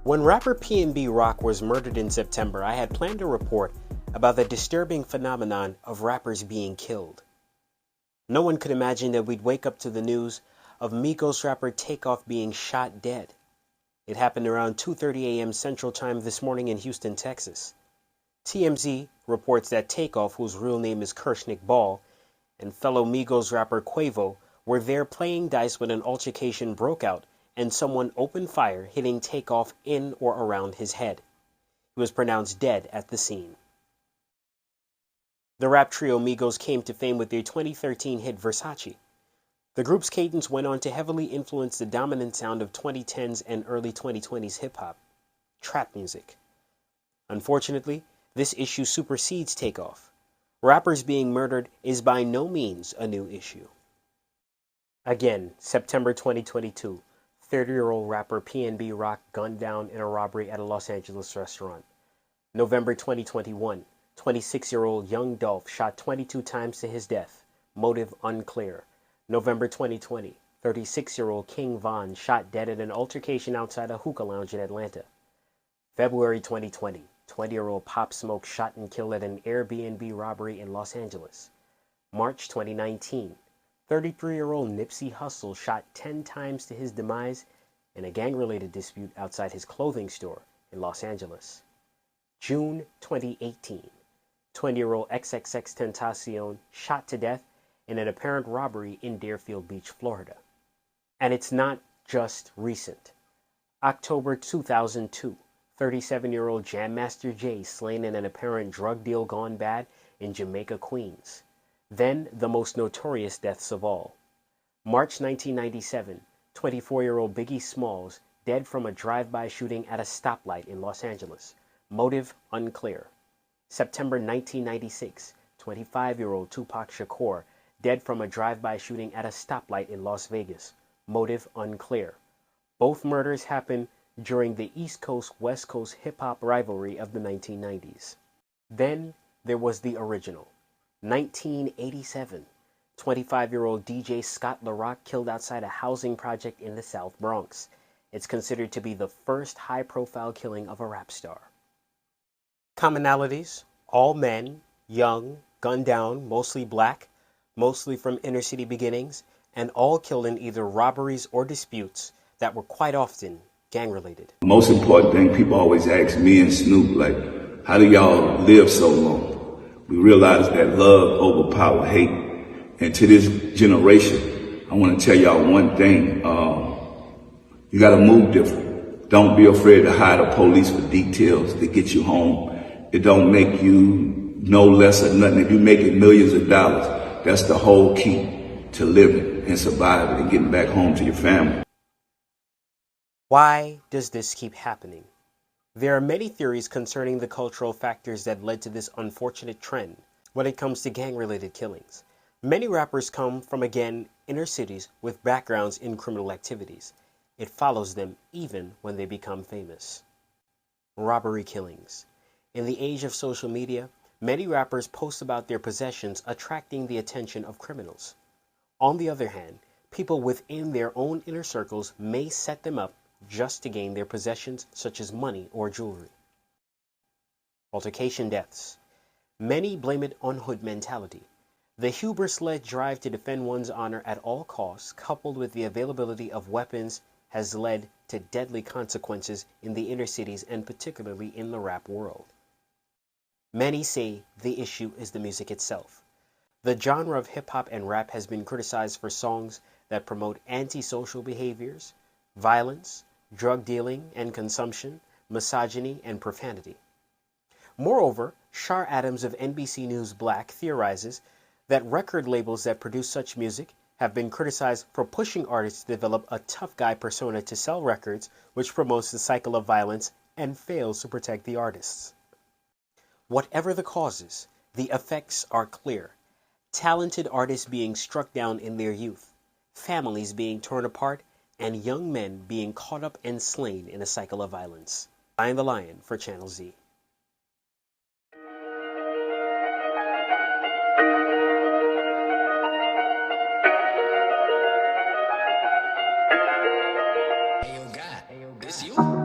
When rapper PNB Rock was murdered in September, I had planned a report about the disturbing phenomenon of rappers being killed. No one could imagine that we'd wake up to the news of Migos rapper Takeoff being shot dead. It happened around 2:30 a.m. Central Time this morning in Houston, Texas. TMZ reports that Takeoff, whose real name is Kershnick Ball, and fellow Migos rapper Quavo were there playing dice when an altercation broke out and someone opened fire, hitting Takeoff in or around his head. He was pronounced dead at the scene. The rap trio Migos came to fame with their 2013 hit Versace. The group's cadence went on to heavily influence the dominant sound of 2010s and early 2020s hip-hop, trap music. Unfortunately, this issue supersedes Takeoff. Rappers being murdered is by no means a new issue. Again, September 2022, 30-year-old rapper PNB Rock gunned down in a robbery at a Los Angeles restaurant. November 2021, 26-year-old Young Dolph shot 22 times to his death. Motive unclear. November 2020, 36-year-old King Von shot dead in an altercation outside a hookah lounge in Atlanta. February 2020, 20-year-old Pop Smoke shot and killed at an Airbnb robbery in Los Angeles. March 2019, 33-year-old Nipsey Hussle shot 10 times to his demise in a gang-related dispute outside his clothing store in Los Angeles. June 2018, 20-year-old XXXTentacion shot to death in an apparent robbery in Deerfield Beach, Florida. And it's not just recent. October 2002, 37-year-old Jam Master Jay slain in an apparent drug deal gone bad in Jamaica, Queens. Then the most notorious deaths of all. March 1997, 24-year-old Biggie Smalls dead from a drive-by shooting at a stoplight in Los Angeles. Motive unclear. September 1996, 25-year-old Tupac Shakur dead from a drive-by shooting at a stoplight in Las Vegas. Motive unclear. Both murders happened during the East Coast-West Coast hip-hop rivalry of the 1990s. Then there was the original. 1987, 25-year-old DJ Scott LaRock killed outside a housing project in the South Bronx. It's considered to be the first high-profile killing of a rap star. Commonalities: all men, young, gunned down, mostly black, mostly from inner-city beginnings, and all killed in either robberies or disputes that were quite often gang-related. The most important thing, people always ask me and Snoop, like, how do y'all live so long? We realize that love overpowers hate. And to this generation, I want to tell y'all one thing. You got to move different. Don't be afraid to hire the police for details to get you home. It don't make you no less or nothing. If you're making millions of dollars, that's the whole key to living and surviving and getting back home to your family. Why does this keep happening? There are many theories concerning the cultural factors that led to this unfortunate trend when it comes to gang-related killings. Many rappers come from, again, inner cities with backgrounds in criminal activities. It follows them even when they become famous. Robbery killings. In the age of social media, many rappers post about their possessions, attracting the attention of criminals. On the other hand, people within their own inner circles may set them up just to gain their possessions, such as money or jewelry. Altercation deaths. Many blame it on hood mentality. The hubris-led drive to defend one's honor at all costs, coupled with the availability of weapons, has led to deadly consequences in the inner cities and particularly in the rap world. Many say the issue is the music itself. The genre of hip-hop and rap has been criticized for songs that promote antisocial behaviors, violence, drug dealing and consumption, misogyny, and profanity. Moreover, Shar Adams of NBC News Black theorizes that record labels that produce such music have been criticized for pushing artists to develop a tough guy persona to sell records, which promotes the cycle of violence and fails to protect the artists. Whatever the causes, the effects are clear. Talented artists being struck down in their youth, families being torn apart, and young men being caught up and slain in a cycle of violence. I am the Lion for Channel Z. Hey yo, God, this you?